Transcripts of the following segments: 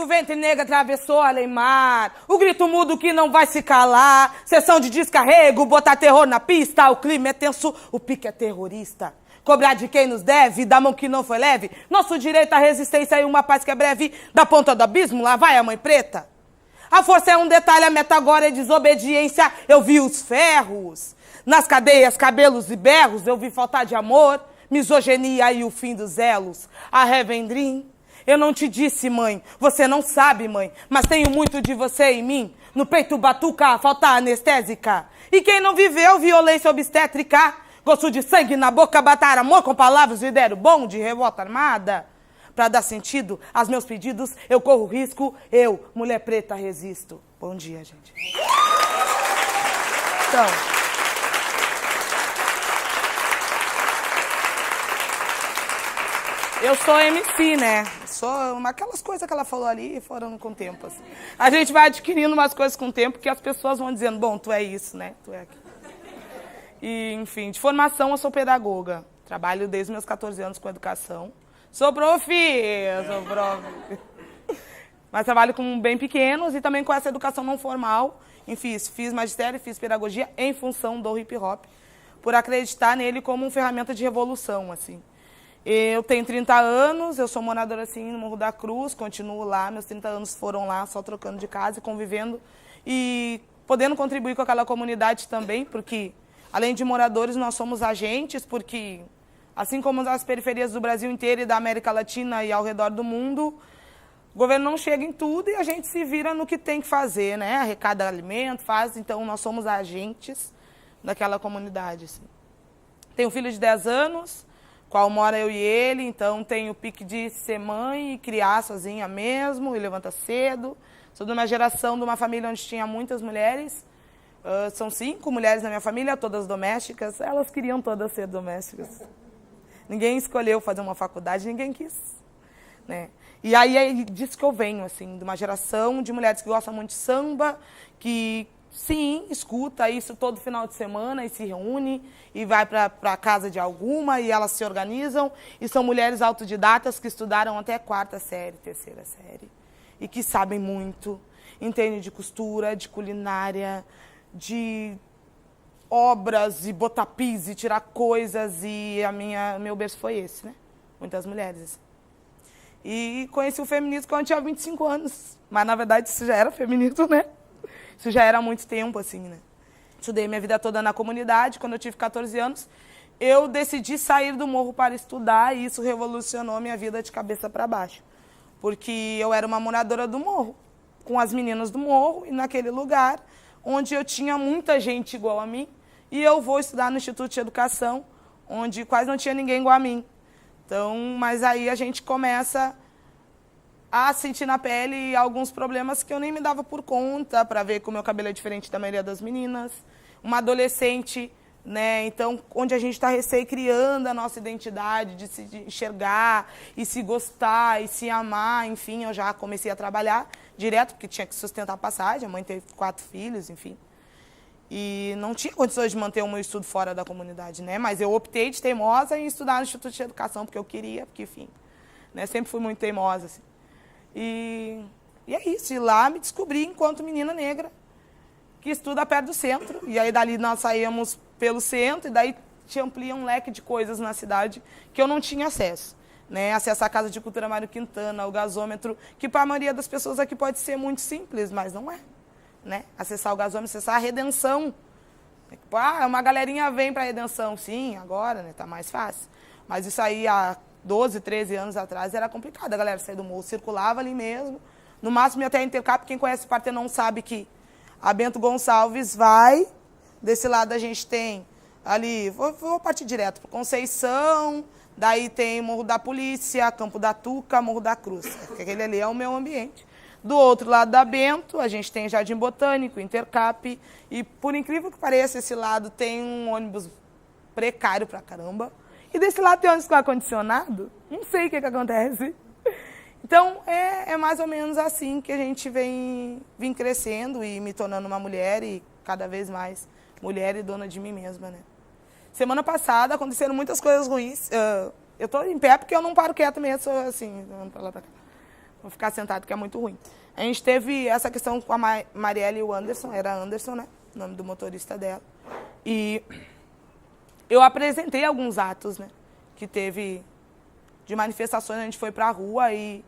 o ventre negro atravessou além-mar, o grito mudo que não vai se calar, sessão de descarrego, botar terror na pista, o clima é tenso, o pique é terrorista. Cobrar de quem nos deve, da mão que não foi leve, nosso direito à resistência e uma paz que é breve, da ponta do abismo, lá vai a mãe preta. A força é um detalhe, a meta agora é desobediência, eu vi os ferros. Nas cadeias, cabelos e berros, eu vi falta de amor, misoginia e o fim dos elos. A Revendrim. Eu não te disse, mãe, você não sabe, mãe, mas tenho muito de você em mim. No peito batuca, falta anestésica. E quem não viveu violência obstétrica, gosto de sangue na boca, batar amor com palavras e der o bom de revolta armada. Pra dar sentido aos meus pedidos, eu corro risco, eu, mulher preta, resisto. Bom dia, gente. Então... eu sou MC, né? Aquelas coisas que ela falou ali foram com o tempo. Assim. A gente vai adquirindo umas coisas com o tempo que as pessoas vão dizendo, bom, tu é isso, né? Tu é aquilo. E, enfim, de formação eu sou pedagoga. Trabalho desde meus 14 anos com educação. Sou prof. Mas trabalho com bem pequenos e também com essa educação não formal. Enfim, fiz magistério e fiz pedagogia em função do hip hop. Por acreditar nele como uma ferramenta de revolução, assim. Eu tenho 30 anos, eu sou moradora assim no Morro da Cruz, continuo lá, meus 30 anos foram lá só trocando de casa e convivendo e podendo contribuir com aquela comunidade também, porque além de moradores nós somos agentes, porque assim como as periferias do Brasil inteiro e da América Latina e ao redor do mundo, o governo não chega em tudo e a gente se vira no que tem que fazer, né? Arrecada alimento, faz, então nós somos agentes daquela comunidade. Assim. Tenho um filho de 10 anos, qual mora eu e ele, então tenho o pique de ser mãe e criar sozinha mesmo, e levanta cedo. Sou de uma geração, de uma família onde tinha muitas mulheres, são 5 mulheres na minha família, todas domésticas, elas queriam todas ser domésticas. Ninguém escolheu fazer uma faculdade, ninguém quis. Né? E aí é disso que eu venho, assim, de uma geração de mulheres que gostam muito de samba, que... sim, escuta isso todo final de semana e se reúne e vai para a casa de alguma e elas se organizam. E são mulheres autodidatas que estudaram até 4ª série, 3ª série. E que sabem muito, entendem de costura, de culinária, de obras e botar pis e tirar coisas. E meu berço foi esse, né? Muitas mulheres. Assim. E conheci o feminismo quando eu tinha 25 anos. Mas, na verdade, isso já era feminismo, né? Isso já era há muito tempo, assim, né? Estudei minha vida toda na comunidade. Quando eu tive 14 anos, eu decidi sair do morro para estudar e isso revolucionou minha vida de cabeça para baixo. Porque eu era uma moradora do morro, com as meninas do morro, e naquele lugar onde eu tinha muita gente igual a mim, e eu vou estudar no Instituto de Educação, onde quase não tinha ninguém igual a mim. Então, mas aí a gente começa a sentir na pele alguns problemas que eu nem me dava por conta, para ver que o meu cabelo é diferente da maioria das meninas. Uma adolescente, né? Então, onde a gente está criando a nossa identidade, de se enxergar, e se gostar, e se amar, enfim, eu já comecei a trabalhar direto, porque tinha que sustentar a passagem, a mãe teve 4 filhos, enfim. E não tinha condições de manter o meu estudo fora da comunidade, né? Mas eu optei de teimosa em estudar no Instituto de Educação, porque eu queria, porque, enfim, né? Sempre fui muito teimosa, assim. E é isso, e lá me descobri enquanto menina negra, que estuda perto do centro, e aí dali nós saíamos pelo centro, e daí te amplia um leque de coisas na cidade que eu não tinha acesso. Né? Acesso à Casa de Cultura Mário Quintana, o gasômetro, que para a maioria das pessoas aqui pode ser muito simples, mas não é. Né? Acessar o gasômetro, acessar a redenção. Uma galerinha vem para a redenção, sim, agora né, tá mais fácil. Mas isso aí há 12, 13 anos atrás era complicado, a galera saía do morro, circulava ali mesmo, no máximo ia até a Intercap, quem conhece o Partenon sabe que a Bento Gonçalves vai, desse lado a gente tem ali, vou partir direto para Conceição, daí tem Morro da Polícia, Campo da Tuca, Morro da Cruz, aquele ali é o meu ambiente. Do outro lado da Bento, a gente tem Jardim Botânico, Intercap, e por incrível que pareça, esse lado tem um ônibus precário pra caramba, e desse lado tem ônibus com ar-condicionado, não sei o que acontece. Então, é mais ou menos assim que a gente vem crescendo e me tornando uma mulher e cada vez mais mulher e dona de mim mesma, né? Semana passada aconteceram muitas coisas ruins. Eu tô em pé porque eu não paro quieta mesmo, sou assim, vamos pra lá, pra cá. Vou ficar sentado que é muito ruim. A gente teve essa questão com a Marielle e o Anderson, era Anderson, né? O nome do motorista dela. E eu apresentei alguns atos, né? Que teve de manifestações, a gente foi para a rua e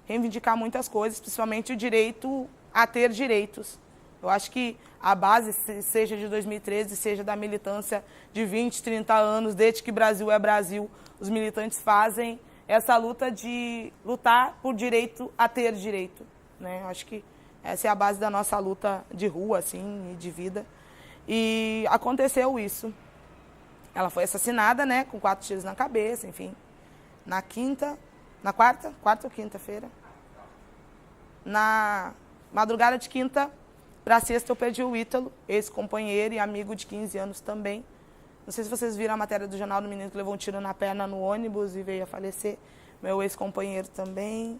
reivindicar muitas coisas, principalmente o direito a ter direitos. Eu acho que a base, seja de 2013, seja da militância de 20, 30 anos, desde que Brasil é Brasil, os militantes fazem essa luta de lutar por direito a ter direito, né? Eu acho que essa é a base da nossa luta de rua, assim, e de vida. E aconteceu isso. Ela foi assassinada, né, com 4 tiros na cabeça, enfim. Na quarta ou quinta-feira. Na madrugada de quinta para sexta eu perdi o Ítalo, ex-companheiro e amigo de 15 anos também. Não sei se vocês viram a matéria do jornal do menino que levou um tiro na perna no ônibus e veio a falecer. Meu ex-companheiro também.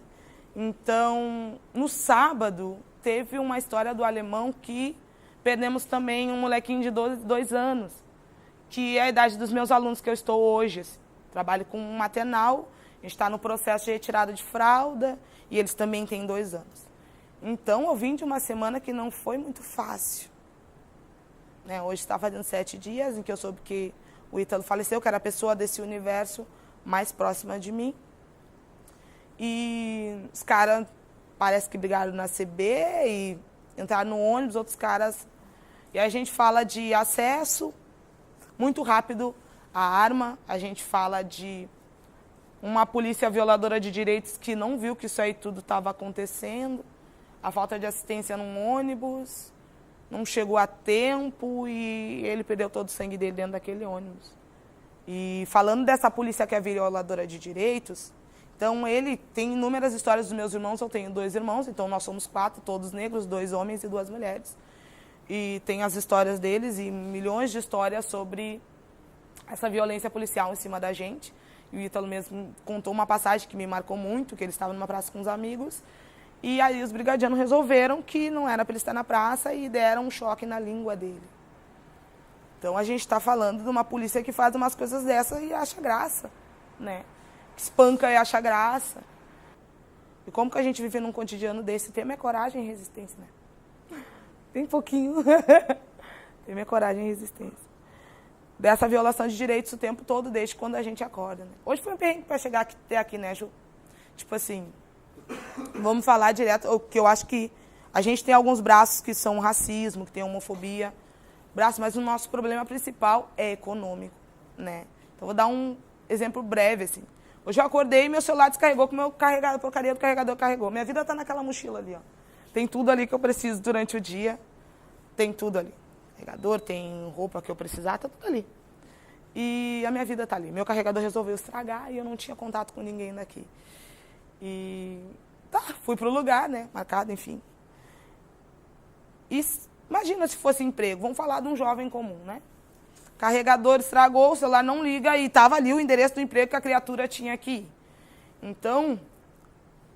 Então, no sábado, teve uma história do Alemão que perdemos também um molequinho de 2 anos, que é a idade dos meus alunos que eu estou hoje. Assim. Trabalho com um maternal, a gente está no processo de retirada de fralda e eles também têm 2 anos. Então, eu vim de uma semana que não foi muito fácil. Né? Hoje está fazendo 7 dias em que eu soube que o Ítalo faleceu, que era a pessoa desse universo mais próxima de mim. E os caras parece que brigaram na CB e entraram no ônibus, outros caras... E a gente fala de acesso muito rápido à arma, a gente fala de uma polícia violadora de direitos que não viu que isso aí tudo estava acontecendo, a falta de assistência num ônibus, não chegou a tempo e ele perdeu todo o sangue dele dentro daquele ônibus. E falando dessa polícia que é violadora de direitos, então ele tem inúmeras histórias dos meus irmãos, eu tenho 2 irmãos, então nós somos 4, todos negros, 2 homens e 2 mulheres. E tem as histórias deles e milhões de histórias sobre essa violência policial em cima da gente. E o Ítalo mesmo contou uma passagem que me marcou muito, que ele estava numa praça com os amigos, e aí os brigadianos resolveram que não era para ele estar na praça e deram um choque na língua dele. Então a gente está falando de uma polícia que faz umas coisas dessas e acha graça, né? Que espanca e acha graça. E como que a gente vive num cotidiano desse? Tem minha coragem e resistência, né? Tem pouquinho. Tem minha coragem e resistência. Dessa violação de direitos o tempo todo, desde quando a gente acorda, né? Hoje foi um perrengue para chegar até aqui, né, Ju? Tipo assim, vamos falar direto, que eu acho que a gente tem alguns braços que são racismo, que tem homofobia, mas o nosso problema principal é econômico, né? Então, vou dar um exemplo breve, assim. Hoje eu acordei e meu celular descarregou, com o meu porcaria do carregador carregou. Minha vida está naquela mochila ali, ó. Tem tudo ali que eu preciso durante o dia, tem tudo ali. Carregador, tem roupa que eu precisar, tá tudo ali. E a minha vida tá ali. Meu carregador resolveu estragar e eu não tinha contato com ninguém daqui. E tá, fui pro lugar, né, marcado, enfim. E imagina se fosse emprego, vamos falar de um jovem comum, né? Carregador estragou, o celular não liga e tava ali o endereço do emprego que a criatura tinha aqui. Então,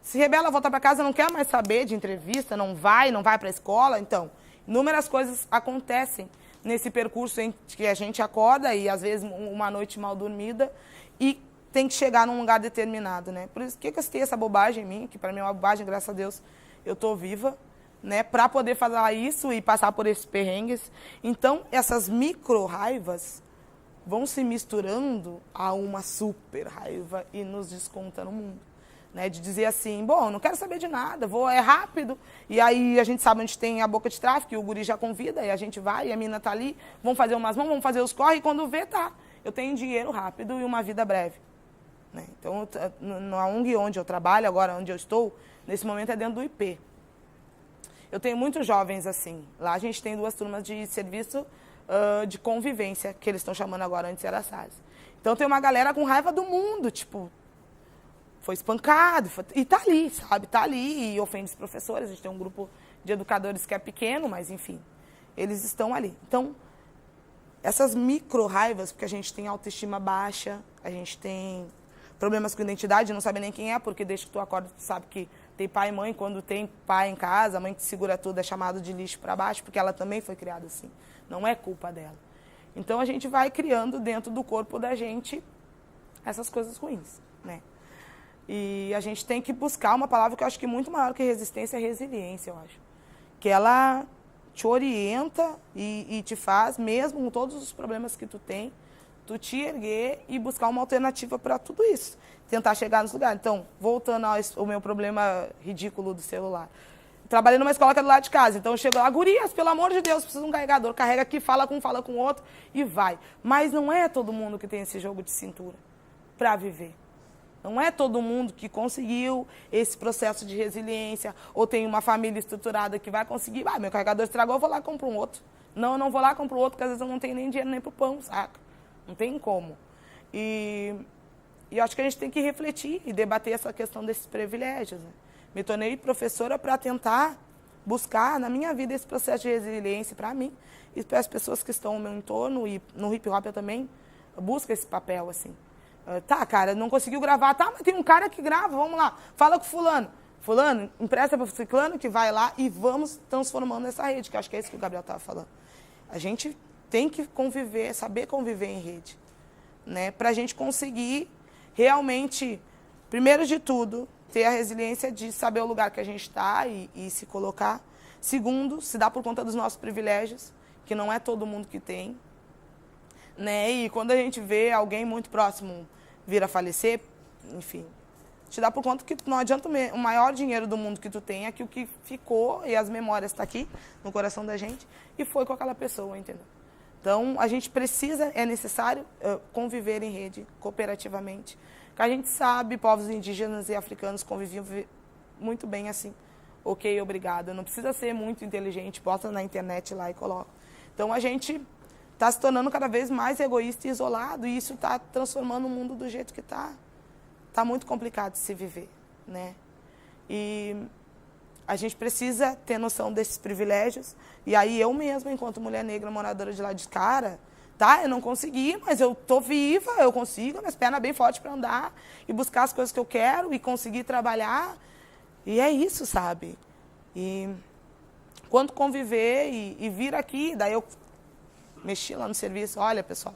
se rebela, volta para casa, não quer mais saber de entrevista, não vai para a escola, então... Inúmeras coisas acontecem nesse percurso em que a gente acorda e, às vezes, uma noite mal dormida e tem que chegar num lugar determinado, né? Por isso que eu citei essa bobagem em mim, que para mim é uma bobagem, graças a Deus eu estou viva, né? Para poder fazer isso e passar por esses perrengues. Então, essas micro-raivas vão se misturando a uma super raiva e nos desconta no mundo. Né, de dizer assim, bom, não quero saber de nada, é rápido, e aí a gente sabe onde tem a boca de tráfico, e o guri já convida, e a gente vai, e a mina tá ali, vamos fazer umas mãos, vamos fazer os corre, e quando vê, tá, eu tenho dinheiro rápido e uma vida breve. Né? Então, na ONG onde eu trabalho, agora onde eu estou, nesse momento é dentro do IP. Eu tenho muitos jovens assim, lá a gente tem 2 turmas de serviço de convivência, que eles estão chamando agora, antes era SARS. Então tem uma galera com raiva do mundo, tipo, foi espancado, e tá ali, sabe? Tá ali e ofende os professores. A gente tem um grupo de educadores que é pequeno, mas, enfim, eles estão ali. Então, essas micro-raivas, porque a gente tem autoestima baixa, a gente tem problemas com identidade, não sabe nem quem é, porque desde que tu acorda, tu sabe que tem pai e mãe. Quando tem pai em casa, a mãe que segura tudo é chamado de lixo para baixo, porque ela também foi criada assim. Não é culpa dela. Então, a gente vai criando dentro do corpo da gente essas coisas ruins, né? E a gente tem que buscar uma palavra que eu acho que é muito maior que resistência, é resiliência, eu acho. Que ela te orienta e te faz, mesmo com todos os problemas que tu tem, tu te erguer e buscar uma alternativa para tudo isso. Tentar chegar nos lugares. Então, voltando ao meu problema ridículo do celular. Trabalhei numa escola que é do lado de casa, então eu chego lá, gurias, pelo amor de Deus, precisa de um carregador. Carrega aqui, fala com o outro e vai. Mas não é todo mundo que tem esse jogo de cintura para viver. Não é todo mundo que conseguiu esse processo de resiliência ou tem uma família estruturada que vai conseguir. Meu carregador estragou, eu vou lá e compro um outro. Não, eu não vou lá e compro outro, porque às vezes eu não tenho nem dinheiro nem pro pão, saca? Não tem como. E eu acho que a gente tem que refletir e debater essa questão desses privilégios, né? Me tornei professora para tentar buscar na minha vida esse processo de resiliência para mim e para as pessoas que estão ao meu entorno, e no hip hop eu também busco esse papel, assim. Tá, cara, não conseguiu gravar, tá, mas tem um cara que grava, vamos lá, fala com fulano. Fulano, empresta para o ciclano que vai lá e vamos transformando essa rede, que eu acho que é isso que o Gabriel estava falando. A gente tem que conviver, saber conviver em rede, né, para a gente conseguir realmente, primeiro de tudo, ter a resiliência de saber o lugar que a gente está e se colocar. Segundo, se dar por conta dos nossos privilégios, que não é todo mundo que tem. Né? E quando a gente vê alguém muito próximo vir a falecer, enfim, te dá por conta que não adianta o maior dinheiro do mundo que tu tem, é que o que ficou, e as memórias estão aqui no coração da gente, e foi com aquela pessoa, entendeu? Então, a gente precisa, é necessário conviver em rede, cooperativamente. Que a gente sabe, povos indígenas e africanos conviviam muito bem assim. Ok, obrigado. Não precisa ser muito inteligente, bota na internet lá e coloca. Então, a gente está se tornando cada vez mais egoísta e isolado, e isso está transformando o mundo do jeito que está. Está muito complicado de se viver, né? E a gente precisa ter noção desses privilégios. E aí eu mesma, enquanto mulher negra moradora de lá de cara, tá, eu não consegui, mas eu tô viva, eu consigo, minhas pernas bem fortes para andar e buscar as coisas que eu quero e conseguir trabalhar. E é isso, sabe? E quando conviver e vir aqui, daí eu mexi lá no serviço, olha, pessoal,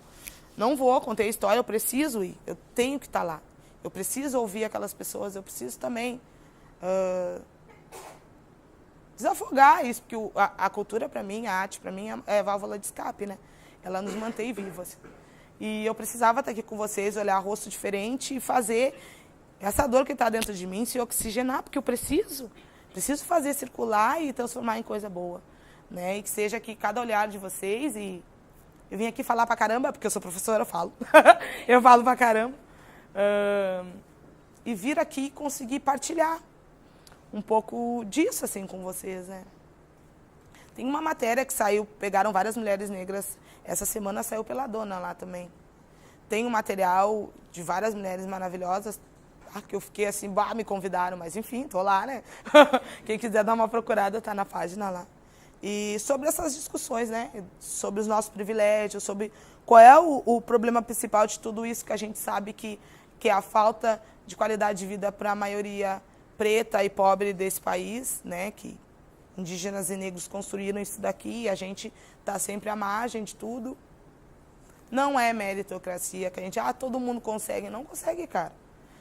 não vou contar a história, eu preciso ir, eu tenho que estar lá. Eu preciso ouvir aquelas pessoas, eu preciso também desafogar isso, porque a cultura para mim, a arte para mim é válvula de escape, né? Ela nos mantém vivos. E eu precisava estar aqui com vocês, olhar rosto diferente e fazer essa dor que está dentro de mim se oxigenar, porque eu preciso fazer circular e transformar em coisa boa, né? E que seja aqui cada olhar de vocês. E eu vim aqui falar pra caramba, porque eu sou professora, eu falo. Eu falo pra caramba. E vir aqui e conseguir partilhar um pouco disso assim com vocês, né? Tem uma matéria que saiu, pegaram várias mulheres negras, essa semana saiu pela Dona lá também. Tem um material de várias mulheres maravilhosas, que eu fiquei assim, me convidaram, mas enfim, tô lá, né? Quem quiser dar uma procurada, tá na página lá. E sobre essas discussões, né? Sobre os nossos privilégios, sobre qual é o problema principal de tudo isso que a gente sabe que é a falta de qualidade de vida para a maioria preta e pobre desse país, né? Que indígenas e negros construíram isso daqui e a gente está sempre à margem de tudo. Não é meritocracia que a gente, todo mundo consegue. Não consegue, cara.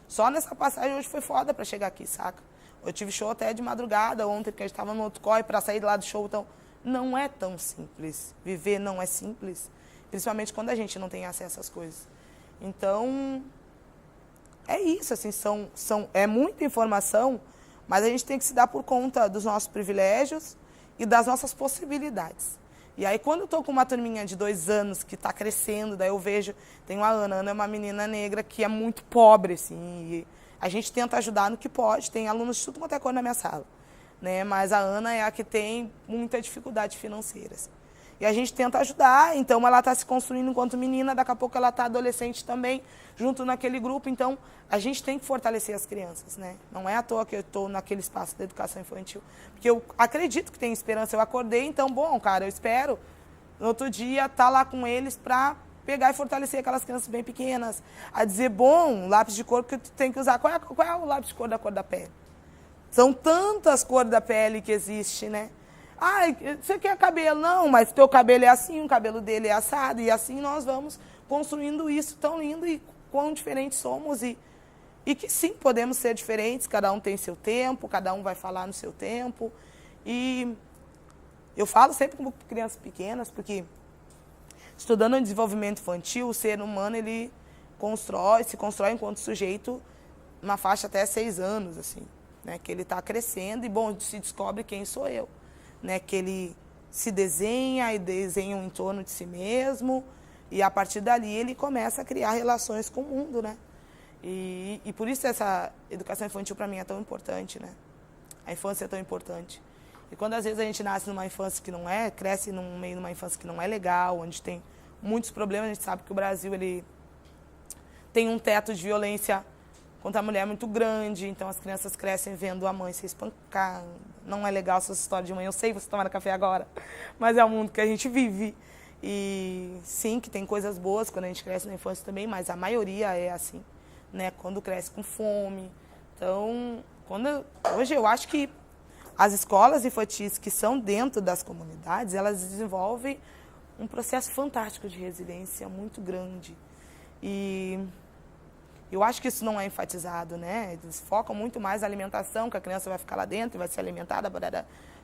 Só nessa passagem hoje foi foda para chegar aqui, saca? Eu tive show até de madrugada ontem, porque a gente estava no outro corre para sair lá do show. Então, não é tão simples. Viver não é simples, principalmente quando a gente não tem acesso às coisas. Então, é isso, assim, é muita informação, mas a gente tem que se dar por conta dos nossos privilégios e das nossas possibilidades. E aí, quando eu estou com uma turminha de 2 anos que está crescendo, daí eu vejo, tem a Ana é uma menina negra que é muito pobre, assim, e a gente tenta ajudar no que pode, tem alunos de tudo quanto é cor na minha sala, né? Mas a Ana é a que tem muita dificuldade financeira, assim. E a gente tenta ajudar, então ela está se construindo enquanto menina, daqui a pouco ela está adolescente também, junto naquele grupo, então a gente tem que fortalecer as crianças, né? Não é à toa que eu estou naquele espaço da educação infantil, porque eu acredito que tem esperança, eu acordei, então, bom, cara, eu espero no outro dia estar lá com eles para pegar e fortalecer aquelas crianças bem pequenas, a dizer, bom, lápis de cor que tu tem que usar, qual é o lápis de cor da pele? São tantas cores da pele que existe, né? Você quer cabelo? Não, mas teu cabelo é assim, o cabelo dele é assado, e assim nós vamos construindo isso tão lindo e quão diferentes somos. E E que sim, podemos ser diferentes, cada um tem seu tempo, cada um vai falar no seu tempo. E eu falo sempre com crianças pequenas, porque estudando o desenvolvimento infantil, o ser humano ele se constrói enquanto sujeito uma faixa até 6 anos, assim, né? Que ele está crescendo e, bom, se descobre quem sou eu, né? Que ele se desenha e desenha um entorno de si mesmo e, a partir dali, ele começa a criar relações com o mundo, né? E por isso essa educação infantil para mim é tão importante, né? A infância é tão importante. E quando às vezes a gente nasce numa infância que não é, cresce no meio de uma infância que não é legal, onde tem muitos problemas, a gente sabe que o Brasil ele tem um teto de violência contra a mulher muito grande, então as crianças crescem vendo a mãe ser espancada. Não é legal essa história de mãe, eu sei, você tomando café agora, mas é o mundo que a gente vive. E sim, que tem coisas boas quando a gente cresce na infância também, mas a maioria é assim, né? Quando cresce com fome. Então, hoje eu acho que as escolas infantis que são dentro das comunidades, elas desenvolvem um processo fantástico de resiliência muito grande. E eu acho que isso não é enfatizado, né? Eles focam muito mais na alimentação, que a criança vai ficar lá dentro e vai ser alimentada,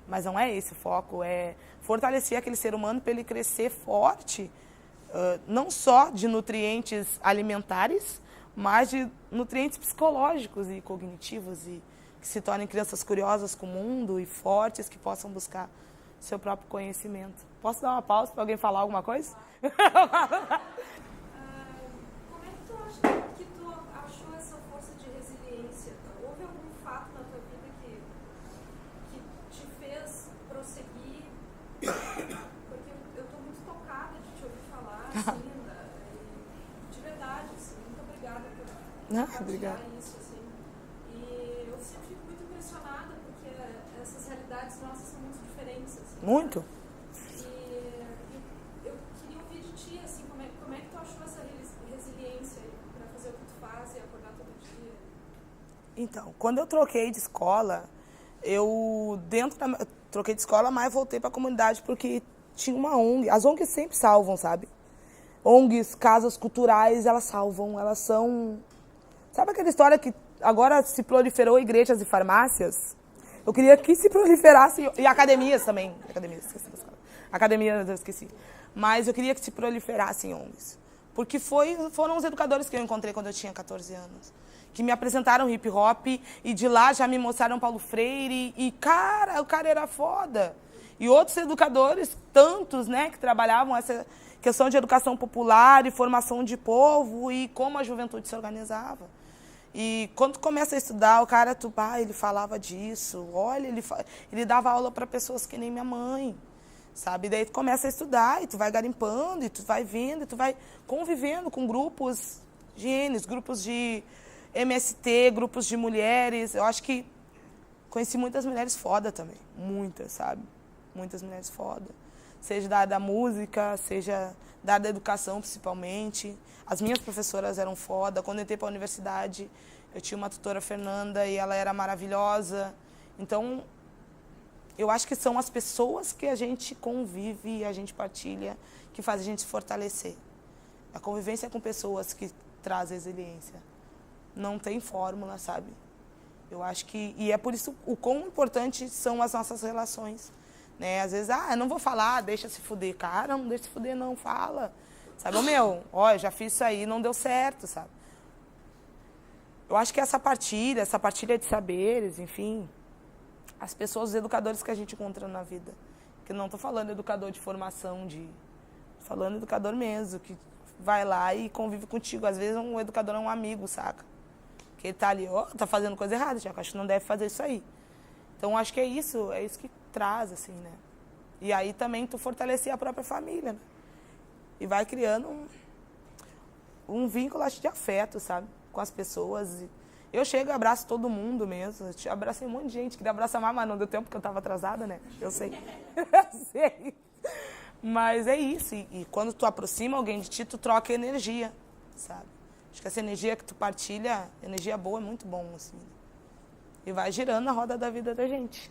mas não é esse o foco, é fortalecer aquele ser humano para ele crescer forte, não só de nutrientes alimentares, mas de nutrientes psicológicos e cognitivos, e que se tornem crianças curiosas com o mundo e fortes, que possam buscar seu próprio conhecimento. Posso dar uma pausa para alguém falar alguma coisa? Como é que tu achou essa força de resiliência? Houve algum fato na tua vida que te fez prosseguir? Porque eu estou muito tocada de te ouvir falar, assim, de verdade, assim, muito obrigada por compartilhar isso, assim. E eu sempre fico muito impressionada, porque essas realidades nossas são muito diferentes, assim. Muito. Então, quando eu troquei de escola, troquei de escola, mas voltei para a comunidade porque tinha uma ONG. As ONGs sempre salvam, sabe? ONGs, casas culturais, elas salvam, elas são... Sabe aquela história que agora se proliferou igrejas e farmácias? Eu queria que se proliferasse, e academias também. Academias, eu esqueci. Mas eu queria que se proliferassem ONGs. Porque foram os educadores que eu encontrei quando eu tinha 14 anos. Que me apresentaram hip hop e de lá já me mostraram Paulo Freire e, cara, o cara era foda. E outros educadores, tantos, né, que trabalhavam essa questão de educação popular e formação de povo e como a juventude se organizava. E quando tu começa a estudar, o cara, ele falava disso, olha, ele dava aula para pessoas que nem minha mãe, sabe? E daí tu começa a estudar e tu vai garimpando e tu vai vendo e tu vai convivendo com grupos de N, grupos de MST, grupos de mulheres. Eu acho que conheci muitas mulheres foda também. Muitas, sabe? Muitas mulheres foda. Seja da área da música, seja da área da educação, principalmente. As minhas professoras eram foda. Quando eu entrei para a universidade, eu tinha uma tutora, Fernanda, e ela era maravilhosa. Então, eu acho que são as pessoas que a gente convive e a gente partilha que faz a gente se fortalecer. A convivência com pessoas que traz resiliência. Não tem fórmula, sabe? Eu acho que... E é por isso o quão importante são as nossas relações. Né? Às vezes, eu não vou falar, deixa se fuder. Cara, não deixa se fuder, não, fala. Sabe, eu já fiz isso aí, não deu certo, sabe? Eu acho que essa partilha de saberes, enfim, as pessoas, os educadores que a gente encontra na vida. Que não estou falando educador de formação, falando educador mesmo, que vai lá e convive contigo. Às vezes um educador é um amigo, saca? Que ele tá ali, tá fazendo coisa errada, já acho que não deve fazer isso aí. Então, acho que é isso que traz, assim, né? E aí também tu fortalecer a própria família, né? E vai criando um vínculo, acho, de afeto, sabe? Com as pessoas. Eu chego e abraço todo mundo mesmo. Eu abracei um monte de gente, queria abraçar mais, mas não deu tempo porque eu estava atrasada, né? Eu sei. Eu sei. Mas é isso. E quando tu aproxima alguém de ti, tu troca energia, sabe? Acho que essa energia que tu partilha, energia boa, é muito bom, assim. E vai girando a roda da vida da gente.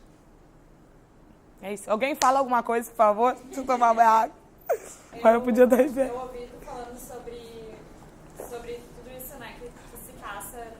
É isso. Alguém fala alguma coisa, por favor? Deixa eu tomar uma água. Mas eu podia dar em pé. Eu ouvi tu falando sobre tudo isso, né? Que se caça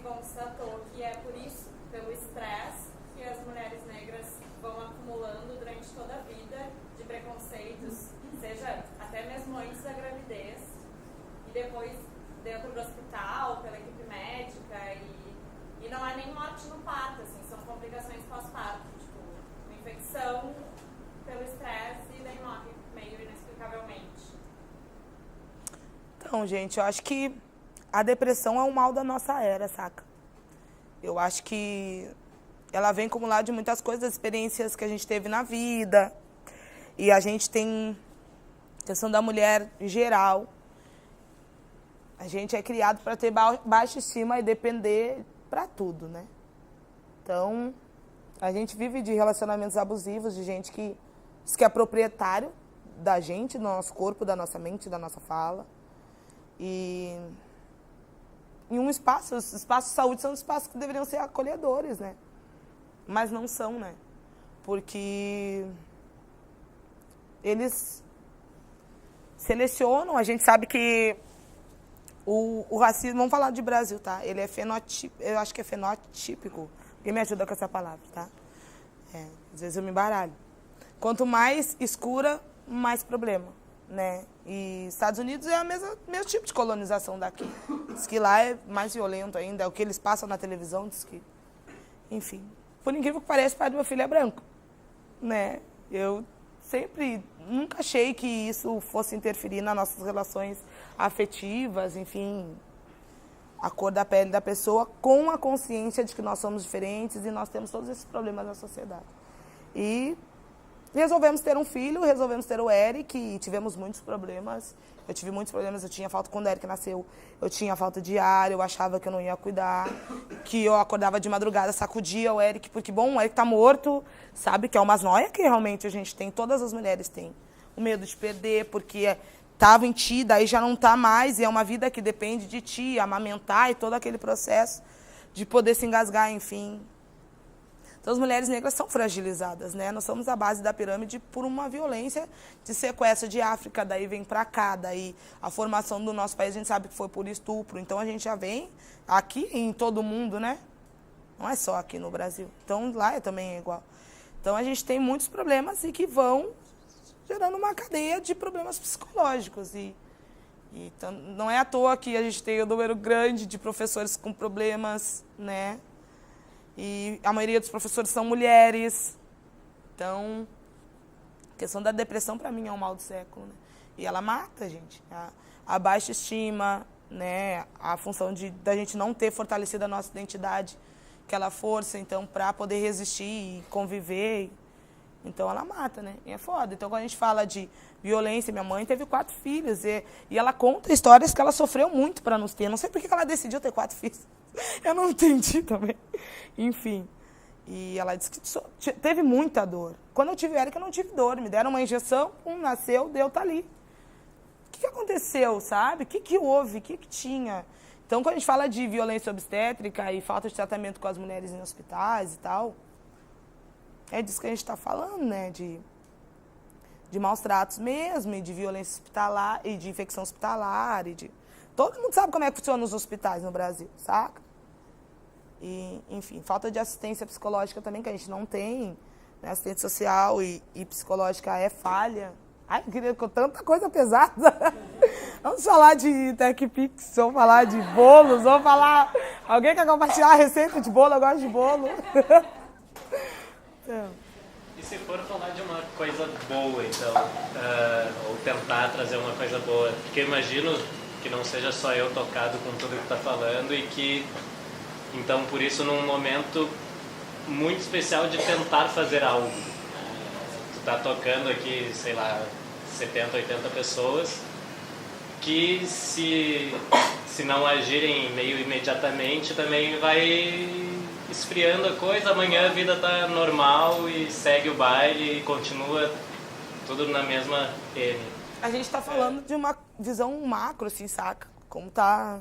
constatou que é por isso, pelo estresse, que as mulheres negras vão acumulando durante toda a vida de preconceitos, seja até mesmo antes da gravidez, e depois dentro do hospital, pela equipe médica, e não é nem morte no parto, assim, são complicações pós-parto, tipo, uma infecção pelo estresse e daí morre meio inexplicavelmente. Então, gente, eu acho que a depressão é o mal da nossa era, saca? Eu acho que ela vem acumulada de muitas coisas, experiências que a gente teve na vida. E a gente tem questão da mulher em geral. A gente é criado para ter baixa estima e depender para tudo, né? Então, a gente vive de relacionamentos abusivos, de gente que diz que é proprietário da gente, do nosso corpo, da nossa mente, da nossa fala. E em um espaço, os espaços de saúde são espaços que deveriam ser acolhedores, né? Mas não são, né? Porque eles selecionam, a gente sabe que o racismo, vamos falar de Brasil, tá? Ele é fenotípico, eu acho que é fenotípico. Alguém me ajuda com essa palavra, tá? Às vezes eu me embaralho. Quanto mais escura, mais problema, né? E Estados Unidos é o mesmo tipo de colonização daqui. Diz que lá é mais violento ainda, é o que eles passam na televisão, diz que... Enfim, por incrível que pareça, o pai do meu filho é branco, né? Eu nunca achei que isso fosse interferir nas nossas relações afetivas, enfim, a cor da pele da pessoa, com a consciência de que nós somos diferentes e nós temos todos esses problemas na sociedade. E resolvemos ter um filho, resolvemos ter o Eric e tivemos muitos problemas. Eu tive muitos problemas, eu tinha falta quando o Eric nasceu, eu tinha falta de ar, eu achava que eu não ia cuidar, que eu acordava de madrugada, sacudia o Eric, porque, bom, o Eric tá morto, sabe, que é umas noias que realmente a gente tem, todas as mulheres têm. O medo de perder, porque estava em ti, daí já não está mais, e é uma vida que depende de ti, amamentar e todo aquele processo de poder se engasgar, enfim. Então, as mulheres negras são fragilizadas, né? Nós somos a base da pirâmide por uma violência de sequestro de África, daí vem para cá, daí a formação do nosso país a gente sabe que foi por estupro, então a gente já vem aqui em todo mundo, né? Não é só aqui no Brasil. Então, lá também é igual. Então, a gente tem muitos problemas e que vão gerando uma cadeia de problemas psicológicos. E não é à toa que a gente tem um número grande de professores com problemas, né? E a maioria dos professores são mulheres. Então, a questão da depressão, para mim, é um mal do século, né? E ela mata, gente. A baixa estima, né? A função da gente não ter fortalecido a nossa identidade, aquela força, então, para poder resistir e conviver. Então, ela mata, né? E é foda. Então, quando a gente fala de violência, minha mãe teve 4 filhos. E ela conta histórias que ela sofreu muito para nos ter. Não sei por que ela decidiu ter 4 filhos. Eu não entendi também. Enfim. E ela disse que teve muita dor. Quando eu tive Eric, eu não tive dor. Me deram uma injeção, nasceu, deu, tá ali. O que aconteceu, sabe? O que houve? O que tinha? Então, quando a gente fala de violência obstétrica e falta de tratamento com as mulheres em hospitais e tal, é disso que a gente está falando, né? De maus tratos mesmo, e de violência hospitalar, e de infecção hospitalar, e de... Todo mundo sabe como é que funciona os hospitais no Brasil, saca? E, enfim, falta de assistência psicológica também, que a gente não tem, né? Assistente social e psicológica é falha. Ai, eu queria com tanta coisa pesada. Vamos falar de TechPix, vamos falar de bolos, vamos falar... Alguém quer compartilhar a receita de bolo? Eu gosto de bolo. E se for falar de uma coisa boa, então, ou tentar trazer uma coisa boa, porque eu imagino que não seja só eu tocado com tudo que está falando e que, então, por isso, num momento muito especial de tentar fazer algo. Tu está tocando aqui, sei lá, 70, 80 pessoas que se não agirem meio imediatamente também vai esfriando a coisa, amanhã a vida tá normal e segue o baile e continua tudo na mesma N. A gente tá falando de uma visão macro, assim, saca? Como tá...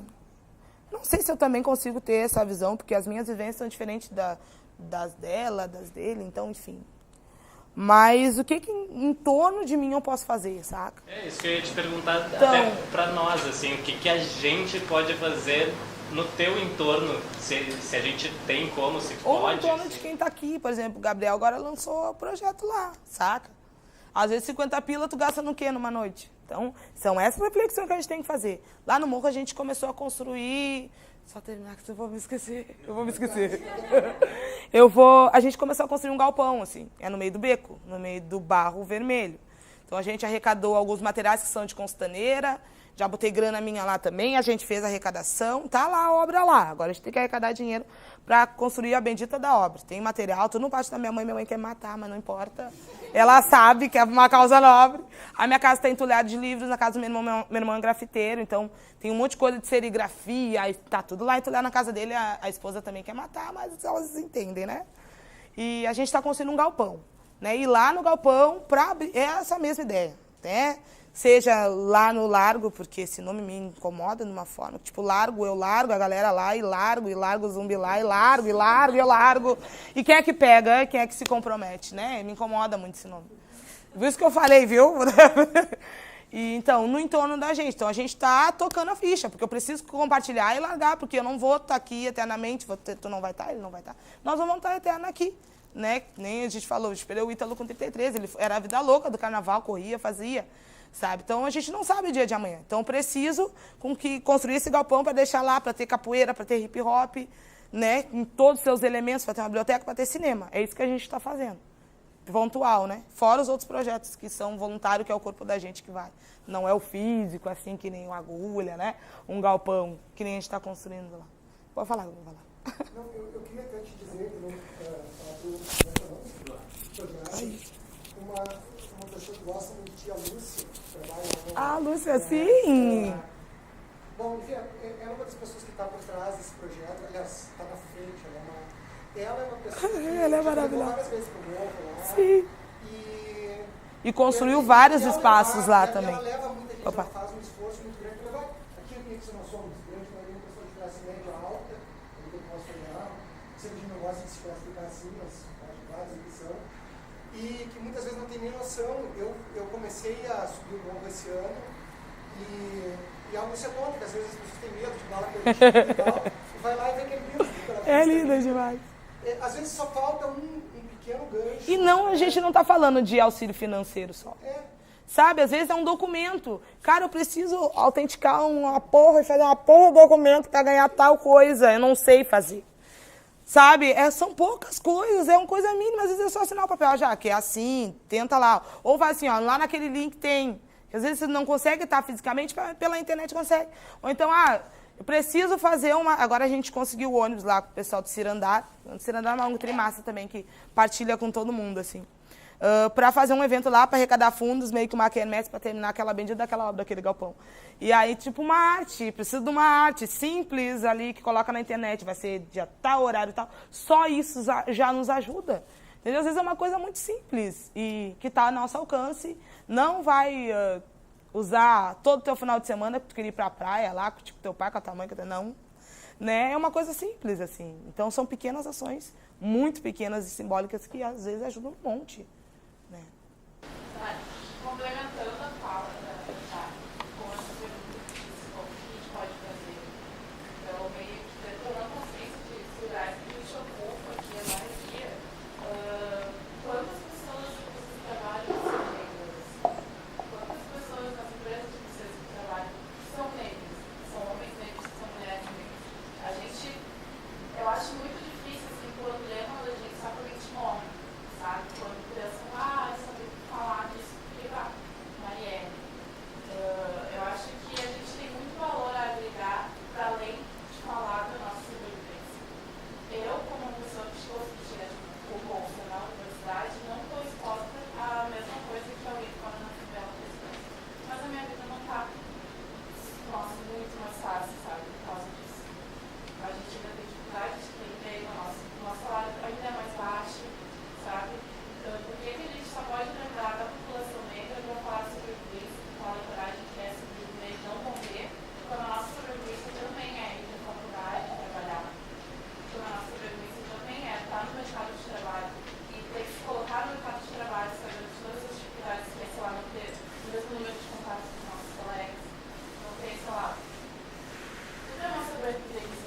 Não sei se eu também consigo ter essa visão, porque as minhas vivências são diferentes das dela, das dele, então, enfim. Mas o que em torno de mim eu posso fazer, saca? É isso que eu ia te perguntar, então, até pra nós, assim, o que a gente pode fazer no teu entorno, se a gente tem como, se Ou pode... em torno de quem tá aqui, por exemplo, o Gabriel agora lançou o projeto lá, saca? Às vezes 50 pila tu gasta no quê numa noite? Então, são essas reflexões que a gente tem que fazer. Lá no Morro a gente começou a construir... Só terminar que eu vou me esquecer. A gente começou a construir um galpão, assim. É no meio do beco, no meio do barro vermelho. Então a gente arrecadou alguns materiais que são de constaneira. Já botei grana minha lá também, a gente fez a arrecadação, tá lá a obra lá. Agora a gente tem que arrecadar dinheiro para construir a bendita da obra. Tem material, tudo no pátio da minha mãe quer me matar, mas não importa. Ela sabe que é uma causa nobre. A minha casa está entulhada de livros, na casa do meu irmão é grafiteiro, então tem um monte de coisa de serigrafia, tá tudo lá entulhado na casa dele. A esposa também quer matar, mas elas entendem, né? E a gente está construindo um galpão, né? E lá no galpão, é essa mesma ideia, né? Seja lá no Largo, porque esse nome me incomoda de uma forma. Tipo, largo, eu largo, a galera lá, e largo o zumbi lá, e largo, eu largo. E quem é que pega, quem é que se compromete, né? Me incomoda muito esse nome. Viu isso que eu falei, viu? E, então, no entorno da gente. Então, a gente está tocando a ficha, porque eu preciso compartilhar e largar, porque eu não vou estar aqui eternamente, tu não vai estar, ele não vai estar. Nós vamos estar eterno aqui, né? Nem a gente falou, eu esperei o Ítalo com 33, ele era a vida louca do carnaval, corria, fazia... Sabe? Então, a gente não sabe o dia de amanhã. Então, eu preciso construir esse galpão para deixar lá, para ter capoeira, para ter hip hop, né? Em todos os seus elementos, para ter uma biblioteca, para ter cinema. É isso que a gente está fazendo. Pontual, né? Fora os outros projetos que são voluntários, que é o corpo da gente que vai. Não é o físico, assim, que nem uma agulha, né? Um galpão, que nem a gente está construindo lá. Pode falar, vou falar. Não, eu queria até te dizer, uma pessoa que gosta muito de ti, a Lúcia, Ah, Lúcia, sim! Bom, enfim, ela é uma das pessoas que está por trás desse projeto, aliás, está na frente, ela é uma pessoa que ela é maravilhosa. várias vezes pro Morro lá. Sim. E construiu vários espaços lá também. Ela leva muita gente, Opa. ela faz um esforço muito grande para levar. Aqui eu queria que você não somos grandes, mas é uma pessoa de classe média alta, pelo que eu posso olhar. Sempre de negócio de se classificar assim, mas acho que várias aqui são. E que muitas vezes não tem nem noção. Eu comecei a subir o morro esse ano e algo se conta, que às vezes as pessoas têm medo de bala perdida e tal, e vai lá e vê aquele livro. É linda demais. Às vezes só falta um pequeno gancho. E não, a gente não está falando de auxílio financeiro só. Sabe, às vezes é um documento. Cara, eu preciso autenticar uma porra e fazer uma porra do documento para ganhar tal coisa. Eu não sei fazer. Sabe? São poucas coisas, é uma coisa mínima. Às vezes é só assinar o papel, já que é assim, tenta lá. Ou vai assim, ó, lá naquele link tem. Às vezes você não consegue estar fisicamente, pela internet consegue. Ou então, eu preciso fazer uma... Agora a gente conseguiu o ônibus lá com o pessoal do Cirandar. O Cirandar é uma trimassa também, que partilha com todo mundo, assim. Para fazer um evento lá, para arrecadar fundos, meio que uma quermesse, para terminar aquela bendita daquela obra, daquele galpão. E aí, tipo, uma arte, preciso de uma arte simples ali, que coloca na internet, vai ser dia tal, horário tal. Só isso já nos ajuda. Entendeu? Às vezes é uma coisa muito simples e que está ao nosso alcance. Não vai usar todo o teu final de semana que tu queria ir para a praia lá, com tipo, teu pai, com a tua mãe, não. Né? É uma coisa simples, assim. Então, são pequenas ações, muito pequenas e simbólicas, que às vezes ajudam um monte. Né? Complementando a fala da com essa pergunta que a gente pode fazer. Então, meio que tentando a consciência de lugares que me chocou, porque a maioria, quantas pessoas que trabalham são negras? Quantas pessoas nas empresas de vocês que trabalham são negras? São homens negros, são mulheres negras? A gente, eu acho muito difícil, assim, quando lembram da gente só quando a gente morre, sabe? Quando pensam, saber falar disso, porque Marielle. Eu acho que a gente tem muito valor a agregar para além de falar da nossa sobrevivência. Eu, como uma pessoa que estou com bolsa na universidade, não estou exposta à mesma coisa que alguém que mora na favela está exposta. Mas a minha vida não está, muito mais fácil, sabe, por causa disso. A gente ainda tem dificuldade de ter emprego, o nosso salário ainda é mais baixo, sabe? Por que a gente só pode lembrar da população negra para falar de sobrevivência, falar de coragem que é sobreviver e não morrer, quando a nossa sobrevivência também é ir para a faculdade, trabalhar, quando a nossa sobrevivência também é estar no mercado de trabalho e ter que se colocar no mercado de trabalho, sabendo de todas as dificuldades que é, sei lá, não ter o mesmo número de contatos com os nossos colegas, não ter, sei lá, tudo é uma sobrevivência.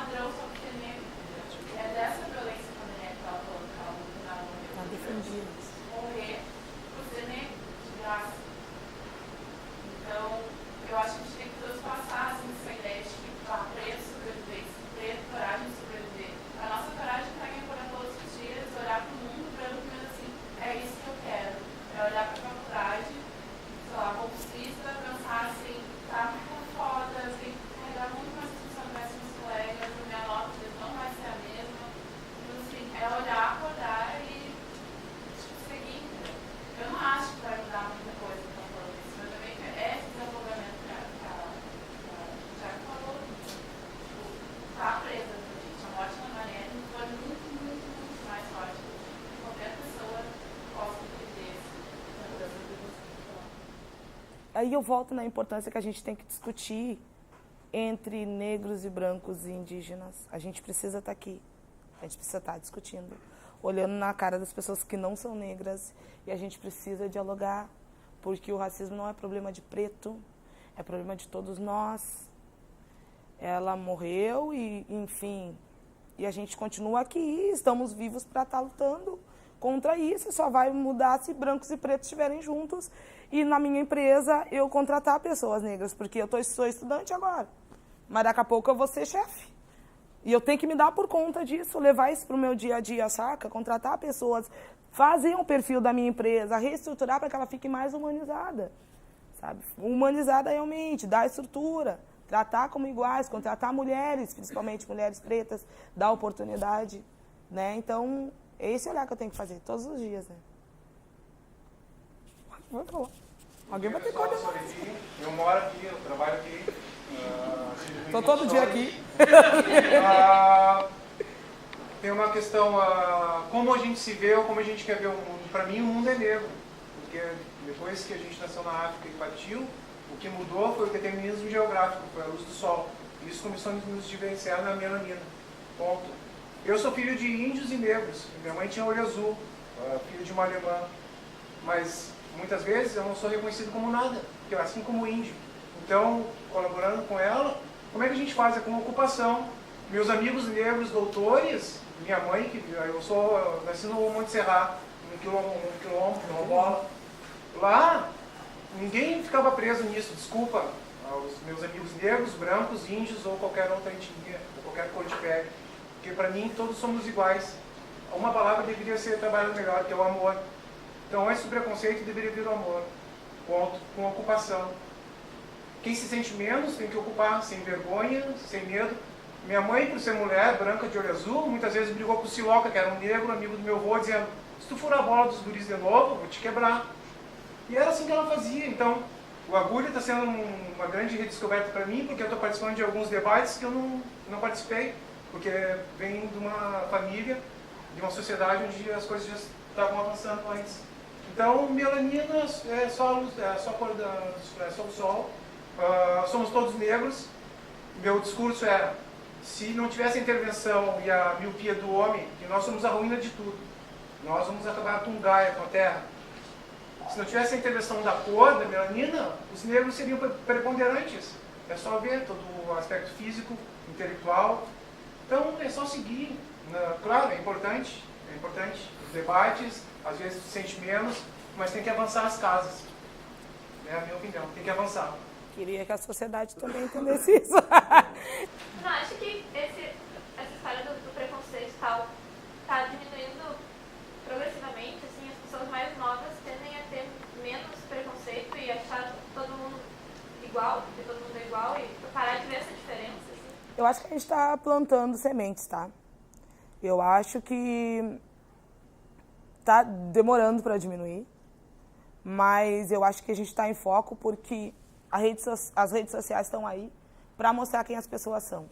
padrão sobre ser negro. É dessa violência familiar que ela colocava no final do meu. Ela defendia. Morrer por ser negro, de graça. Então, eu acho que a gente tem que transpassar assim, essa ideia de que preto sobrevivência, preto, coragem de sobreviver. A nossa coragem está em acordar todos os dias, olhar para o mundo branco e dizer assim, é isso que eu quero. É olhar para a faculdade, sei lá, bolsista, pensar assim, tá muito foda, eu tenho que carregar muito mais responsabilidade dos meus colegas, a minha nota não vai ser a mesma. Então, assim, é olhar, acordar e seguir. Eu não acho que vai mudar muita coisa que estão falando isso, mas também é esse desenvolvimento que a Jack falou, tipo, tá presa, gente. A morte na Marielle foi muito, muito, muito mais forte do que qualquer pessoa possa entender. Aí eu volto na importância que a gente tem que discutir entre negros e brancos e indígenas. A gente precisa estar aqui, a gente precisa estar discutindo, olhando na cara das pessoas que não são negras, e a gente precisa dialogar, porque o racismo não é problema de preto, é problema de todos nós. Ela morreu e, enfim, e a gente continua aqui, estamos vivos para estar lutando contra isso. Só vai mudar se brancos e pretos estiverem juntos e na minha empresa eu contratar pessoas negras, porque eu sou estudante agora, mas daqui a pouco eu vou ser chefe. E eu tenho que me dar por conta disso, levar isso para o meu dia a dia, saca? Contratar pessoas, fazer um perfil da minha empresa, reestruturar para que ela fique mais humanizada, sabe? Humanizada realmente, dar estrutura, tratar como iguais, contratar mulheres, principalmente mulheres pretas, dar oportunidade, né? Então, é esse olhar que eu tenho que fazer todos os dias, né? Vou falar. Alguém vai ter que coordenar. Eu moro aqui, eu trabalho aqui. Estou todo dia aqui. Tem uma questão, como a gente se vê ou como a gente quer ver o mundo. Para mim, o mundo é negro. Porque depois que a gente nasceu na África e partiu, o que mudou foi o determinismo geográfico, foi a luz do sol. E isso começou a nos diferenciar na melanina. Ponto. Eu sou filho de índios e negros. Minha mãe tinha olho azul, filho de uma alemã. Mas muitas vezes eu não sou reconhecido como nada, assim como índio. Então, colaborando com ela, como é que a gente faz? É com ocupação. Meus amigos negros doutores, minha mãe, que eu nasci no Monte Serrat, um quilombo, lá, ninguém ficava preso nisso, desculpa, aos meus amigos negros, brancos, índios ou qualquer outra etnia, ou qualquer cor de pele. Porque para mim todos somos iguais. Uma palavra deveria ser trabalhada melhor, que é o amor. Então, esse preconceito deveria vir o amor, ponto, com ocupação. Quem se sente menos tem que ocupar, sem vergonha, sem medo. Minha mãe, por ser mulher, branca de olho azul, muitas vezes brigou com o Siloca, que era um negro, amigo do meu avô, dizendo: se tu furar a bola dos guris de novo, eu vou te quebrar. E era assim que ela fazia. Então, o Agulha está sendo uma grande redescoberta para mim, porque eu estou participando de alguns debates que eu não participei, porque vem de uma família, de uma sociedade onde as coisas já estavam avançando antes. Então, melanina é só a luz, é só a cor é só o sol. Somos todos negros. Meu discurso é: se não tivesse a intervenção e a miopia do homem, que nós somos a ruína de tudo, nós vamos acabar a tungaia com a terra. Se não tivesse a intervenção da cor, da melanina, os negros seriam preponderantes. É só ver todo o aspecto físico, intelectual. Então é só seguir. Claro, é importante os debates, às vezes se sente menos, mas tem que avançar as casas. É a minha opinião, tem que avançar. Queria que a sociedade também entendesse isso. Não, acho que essa história do preconceito e tal está diminuindo progressivamente, assim, as pessoas mais novas tendem a ter menos preconceito e achar todo mundo igual, que todo mundo é igual, e parar de ver essa diferença. Assim. Eu acho que a gente está plantando sementes, tá? Eu acho que está demorando para diminuir, mas eu acho que a gente está em foco porque as redes sociais estão aí para mostrar quem as pessoas são.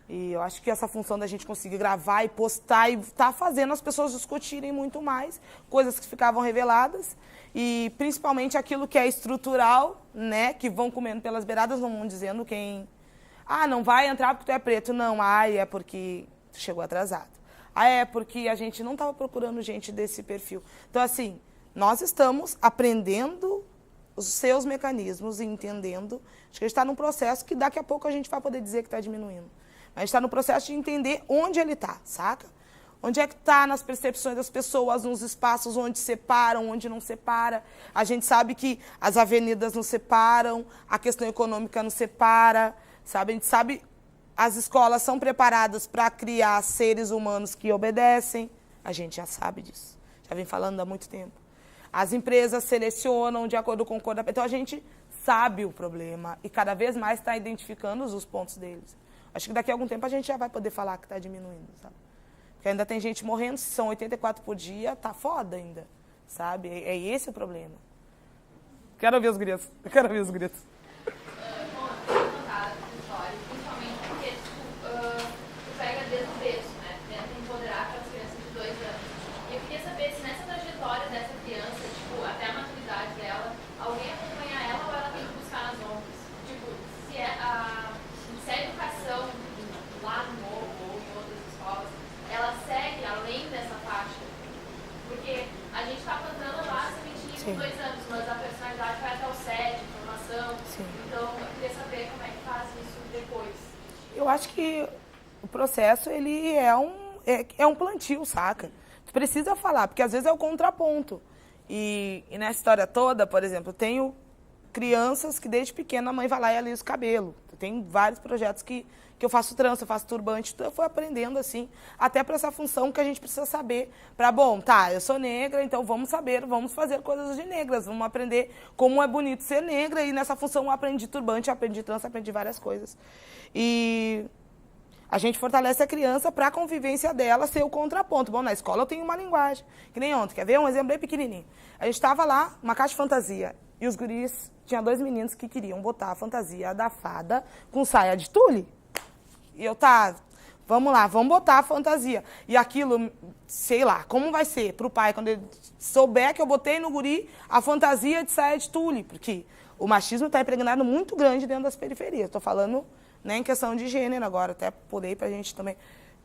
E eu acho que essa função da gente conseguir gravar e postar e tá fazendo as pessoas discutirem muito mais coisas que ficavam reveladas e principalmente aquilo que é estrutural, né, que vão comendo pelas beiradas, não vão dizendo quem... não vai entrar porque tu é preto. Não, é porque tu chegou atrasado. É porque a gente não estava procurando gente desse perfil. Então, assim, nós estamos aprendendo os seus mecanismos e entendendo. Acho que a gente está num processo que daqui a pouco a gente vai poder dizer que está diminuindo. A gente está no processo de entender onde ele está, saca? Onde é que está nas percepções das pessoas, nos espaços onde separam, onde não separa. A gente sabe que as avenidas nos separam, a questão econômica nos separa, sabe? A gente sabe as escolas são preparadas para criar seres humanos que obedecem. A gente já sabe disso. Já vem falando há muito tempo. As empresas selecionam de acordo com o cor da... Então, a gente sabe o problema e cada vez mais está identificando os pontos deles. Acho que daqui a algum tempo a gente já vai poder falar que está diminuindo, sabe? Porque ainda tem gente morrendo, se são 84 por dia, tá foda ainda, sabe? É esse o problema. Quero ouvir os gritos. Quero ouvir os gritos. Principalmente porque, tu pega desde o berço, né? Tenta empoderar aquelas crianças de 2 anos. E eu queria saber se nessa trajetória dessa criança, até a maturidade dela, alguém acompanha ela ou ela tem que buscar nas ONGs? Se a educação lá no Morro ou em outras escolas, ela segue além dessa faixa? Porque a gente está plantando lá a sementinha com 2 anos, mas a personalidade vai até o 7, formação. Sim. Então, eu queria saber como é que faz isso depois. Eu acho que o processo, ele é um plantio, saca? Tu precisa falar, porque às vezes é o contraponto. E nessa história toda, por exemplo, eu tenho crianças que desde pequena a mãe vai lá e alisa o cabelo. Tem vários projetos que eu faço trança, eu faço turbante, então eu fui aprendendo assim, até para essa função que a gente precisa saber, para, bom, tá, eu sou negra, então vamos saber, vamos fazer coisas de negras, vamos aprender como é bonito ser negra, e nessa função eu aprendi turbante, aprendi trança, aprendi várias coisas. E a gente fortalece a criança para a convivência dela ser o contraponto. Bom, na escola eu tenho uma linguagem, que nem ontem, quer ver? Um exemplo bem pequenininho. A gente estava lá, uma caixa de fantasia, e os guris, tinha 2 meninos que queriam botar a fantasia da fada com saia de tule. E eu, tá, vamos lá, vamos botar a fantasia. E aquilo, sei lá, como vai ser pro pai, quando ele souber que eu botei no guri a fantasia de saia de tule? Porque o machismo está impregnado muito grande dentro das periferias. Estou falando, né, em questão de gênero agora, até pulei para a gente também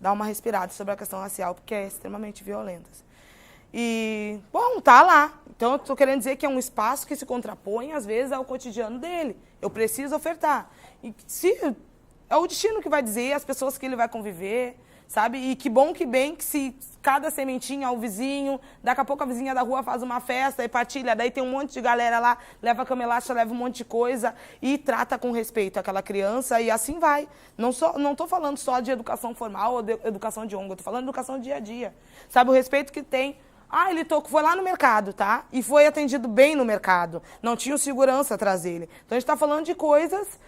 dar uma respirada sobre a questão racial, porque é extremamente violenta. E, bom, tá lá. Então, eu estou querendo dizer que é um espaço que se contrapõe, às vezes, ao cotidiano dele. Eu preciso ofertar. E se é o destino que vai dizer, as pessoas que ele vai conviver, sabe? E que bom, que bem, que se cada sementinha ao vizinho, daqui a pouco a vizinha da rua faz uma festa e partilha, daí tem um monte de galera lá, leva a cama elástica, leva um monte de coisa e trata com respeito aquela criança e assim vai. Não estou falando só de educação formal ou de educação de ONG, eu estou falando de educação dia a dia. Sabe, o respeito que tem. Ah, ele foi lá no mercado, tá? E foi atendido bem no mercado. Não tinha o segurança atrás dele. Então, a gente está falando de coisas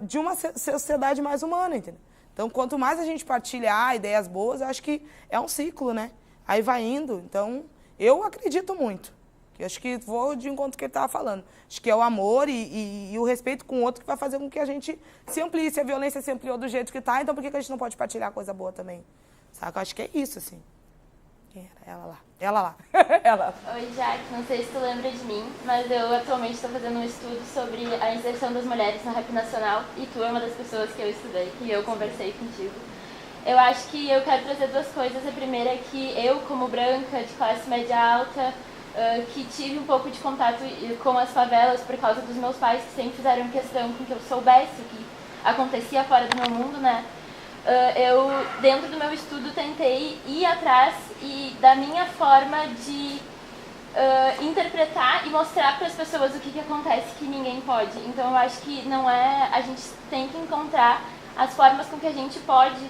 de uma sociedade mais humana, entendeu? Então, quanto mais a gente partilhar ideias boas, eu acho que é um ciclo, né? Aí vai indo. Então, eu acredito muito. Eu acho que vou de encontro com o que ele estava falando. Acho que é o amor e o respeito com o outro que vai fazer com que a gente se amplie. Se a violência se ampliou do jeito que está, então por que a gente não pode partilhar coisa boa também? Sabe? Eu acho que é isso, assim. Quem era? Ela lá. Ela lá. Ela. Oi, Jaque. Não sei se tu lembra de mim, mas eu atualmente estou fazendo um estudo sobre a inserção das mulheres no rap nacional e tu é uma das pessoas que eu estudei, que eu conversei contigo. Eu acho que eu quero trazer 2 coisas. A primeira é que eu, como branca, de classe média alta, que tive um pouco de contato com as favelas por causa dos meus pais, que sempre fizeram questão com que eu soubesse o que acontecia fora do meu mundo, né? Eu, dentro do meu estudo, tentei ir atrás e da minha forma de interpretar e mostrar para as pessoas o que acontece que ninguém pode. Então, eu acho que não é... A gente tem que encontrar as formas com que a gente pode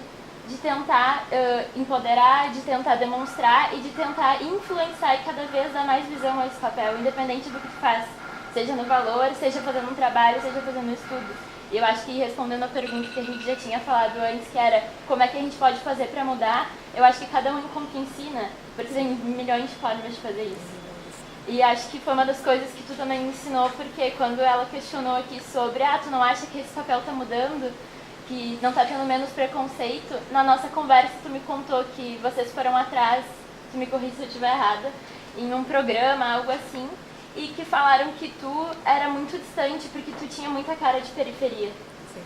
de tentar empoderar, de tentar demonstrar e de tentar influenciar e cada vez dar mais visão a esse papel, independente do que tu faz, seja no valor, seja fazendo um trabalho, seja fazendo um estudo. E eu acho que respondendo a pergunta que a gente já tinha falado antes, que era como é que a gente pode fazer para mudar, eu acho que cada um como que ensina, porque tem milhões de formas de fazer isso. E acho que foi uma das coisas que tu também me ensinou, porque quando ela questionou aqui sobre, tu não acha que esse papel está mudando, que não está tendo menos preconceito, na nossa conversa tu me contou que vocês foram atrás, tu me corrija se eu estiver errada, em um programa, algo assim, e que falaram que tu era muito distante porque tu tinha muita cara de periferia. Sim.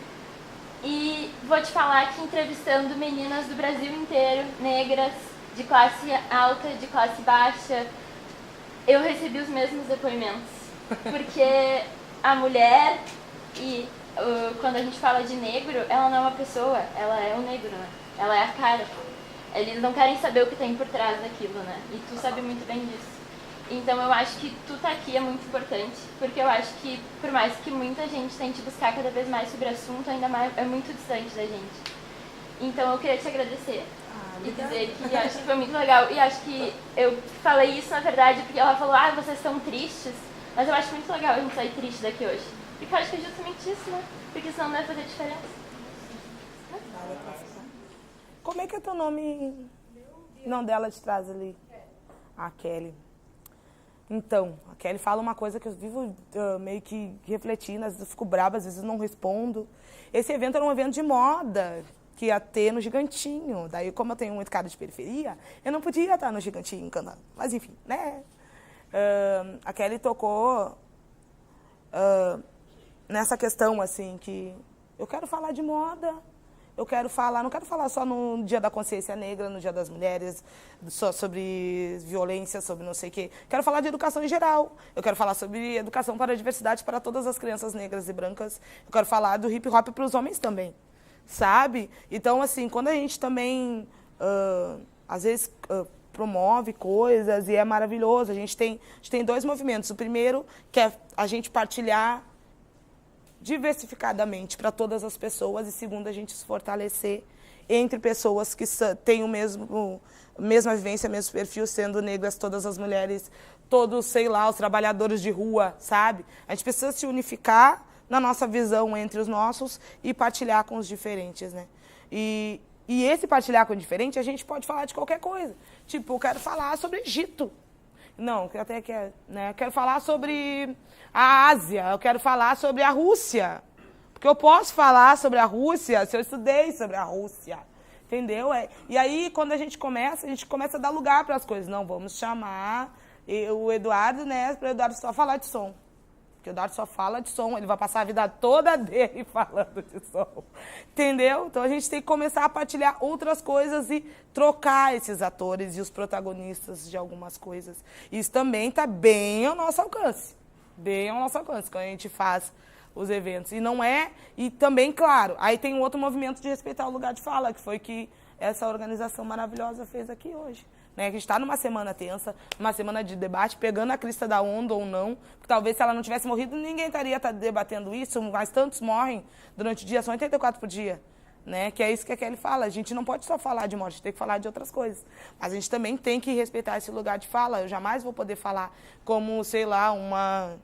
E vou te falar que entrevistando meninas do Brasil inteiro, negras, de classe alta, de classe baixa, eu recebi os mesmos depoimentos. Porque a mulher e quando a gente fala de negro, ela não é uma pessoa, ela é o negro, né? Ela é a cara. Eles não querem saber o que tem por trás daquilo, né? E tu sabe muito bem disso. Então eu acho que tu tá aqui é muito importante, porque eu acho que, por mais que muita gente tente buscar cada vez mais sobre o assunto, ainda mais é muito distante da gente. Então eu queria te agradecer e dizer que acho que foi muito legal. E acho que eu falei isso, na verdade, porque ela falou, vocês estão tristes, mas eu acho muito legal a gente sair triste daqui hoje. Porque eu acho que é justamente isso, né? Porque senão não vai fazer diferença. Como é que é teu nome? Não, dela de trás ali. A Kelly. Então, a Kelly fala uma coisa que eu vivo meio que refletindo, às vezes eu fico brava, às vezes eu não respondo. Esse evento era um evento de moda, que ia ter no Gigantinho. Daí, como eu tenho muito cara de periferia, eu não podia estar no Gigantinho cantando. Mas, enfim, né? A Kelly tocou nessa questão, assim, que eu quero falar de moda, eu quero falar, não quero falar só no Dia da Consciência Negra, no Dia das Mulheres, só sobre violência, sobre não sei o quê. Quero falar de educação em geral. Eu quero falar sobre educação para a diversidade para todas as crianças negras e brancas. Eu quero falar do hip hop para os homens também, sabe? Então, assim, quando a gente também, às vezes, promove coisas e é maravilhoso, a gente tem 2 movimentos. O primeiro, que é a gente partilhar diversificadamente para todas as pessoas, e segundo, a gente se fortalecer entre pessoas que têm mesma vivência, mesmo perfil, sendo negras, todas as mulheres, todos, sei lá, os trabalhadores de rua, sabe? A gente precisa se unificar na nossa visão entre os nossos e partilhar com os diferentes, né? E esse partilhar com o diferente, a gente pode falar de qualquer coisa. Tipo, eu quero falar sobre Egito. Não, até que né? Eu quero falar sobre a Ásia, eu quero falar sobre a Rússia. Porque eu posso falar sobre a Rússia se eu estudei sobre a Rússia. Entendeu? E aí, quando a gente começa a dar lugar para as coisas. Não, vamos chamar o Eduardo, né, para o Eduardo só falar de som. Porque o Eduardo só fala de som, ele vai passar a vida toda dele falando de som. Entendeu? Então a gente tem que começar a partilhar outras coisas e trocar esses atores e os protagonistas de algumas coisas. Isso também está bem ao nosso alcance. Bem ao nosso alcance, quando a gente faz os eventos. E não é... E também, claro, aí tem um outro movimento de respeitar o lugar de fala, que foi que essa organização maravilhosa fez aqui hoje. Né? A gente está numa semana tensa, uma semana de debate, pegando a crista da onda ou não. Porque talvez se ela não tivesse morrido, ninguém estaria debatendo isso, mas tantos morrem durante o dia, são 84 por dia. Né? Que é isso que a Kelly fala, a gente não pode só falar de morte, a gente tem que falar de outras coisas. Mas a gente também tem que respeitar esse lugar de fala. Eu jamais vou poder falar como, sei lá, uma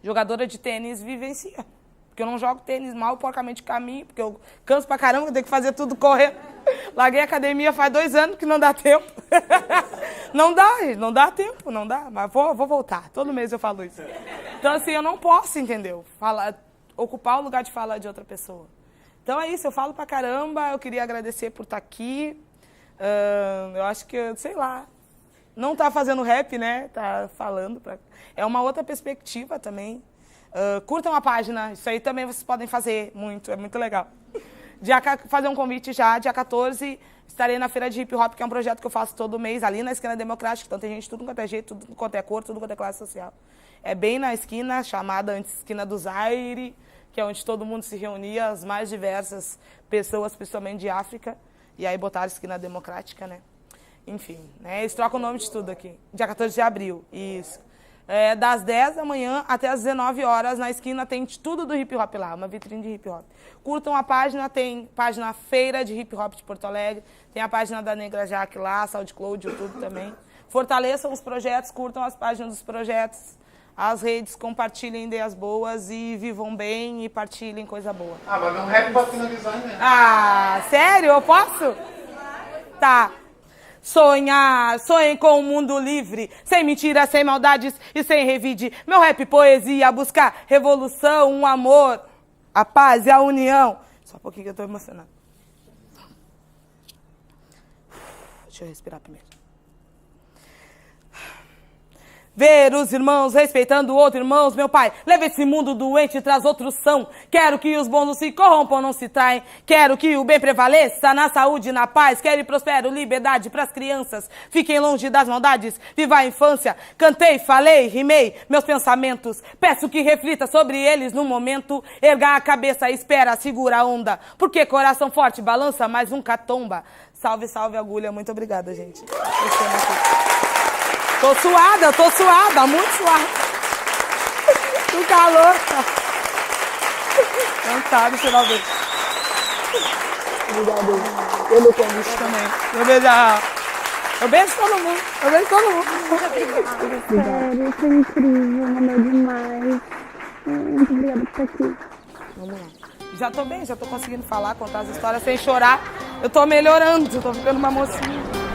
jogadora de tênis vivencia. Porque eu não jogo tênis mal, porcamente caminho, porque eu canso pra caramba, eu tenho que fazer tudo correndo. Larguei a academia faz 2 anos que não dá tempo. Não dá tempo, não dá. Mas vou voltar, todo mês eu falo isso. Então, assim, eu não posso, entendeu? Ocupar o lugar de fala de outra pessoa. Então é isso, eu falo pra caramba, eu queria agradecer por estar aqui. Eu acho que, sei lá, não tá fazendo rap, né? Tá falando. É uma outra perspectiva também. Curtam a página, isso aí também vocês podem fazer muito, é muito legal. Fazer um convite já, dia 14, estarei na Feira de Hip Hop, que é um projeto que eu faço todo mês, ali na Esquina Democrática, então tem gente tudo quanto é jeito, tudo quanto é cor, tudo quanto é classe social. É bem na esquina, chamada antes Esquina do Zaire, que é onde todo mundo se reunia, as mais diversas pessoas, principalmente de África, e aí botaram Esquina Democrática, né? Enfim, né? Eles trocam o nome de tudo aqui. Dia 14 de abril, isso. Das 10 da manhã até as 19 horas, na esquina tem tudo do hip hop lá, uma vitrine de hip hop. Curtam a página, tem página Feira de Hip Hop de Porto Alegre, tem a página da Negra Jaque lá, SoundCloud, YouTube também. Fortaleçam os projetos, curtam as páginas dos projetos, as redes, compartilhem ideias boas e vivam bem e partilhem coisa boa. Mas não rap pra finalizar, né? Sério? Eu posso? Tá. Sonhem com um mundo livre, sem mentiras, sem maldades e sem revide. Meu rap poesia, buscar revolução, um amor, a paz e a união. Só um pouquinho que eu tô emocionada. Deixa eu respirar primeiro. Ver os irmãos respeitando o outro, irmãos, meu pai. Leva esse mundo doente e traz outro são. Quero que os bons não se corrompam, não se traem. Quero que o bem prevaleça na saúde e na paz. Quero e prospero liberdade pras crianças. Fiquem longe das maldades. Viva a infância. Cantei, falei, rimei meus pensamentos. Peço que reflita sobre eles no momento. Erga a cabeça, espera, segura a onda. Porque coração forte balança, mas nunca tomba. Salve, salve, agulha. Muito obrigada, gente. Tô suada, muito suada. Do calor. Não sabe, você vai ver. Obrigada. Eu não convido Também. Eu beijar. Eu beijo todo mundo. Sério, foi incrível, amei demais. Muito obrigada por estar aqui. Vamos lá. Já tô bem, já tô conseguindo falar, contar as histórias sem chorar. Eu tô melhorando, tô ficando uma mocinha.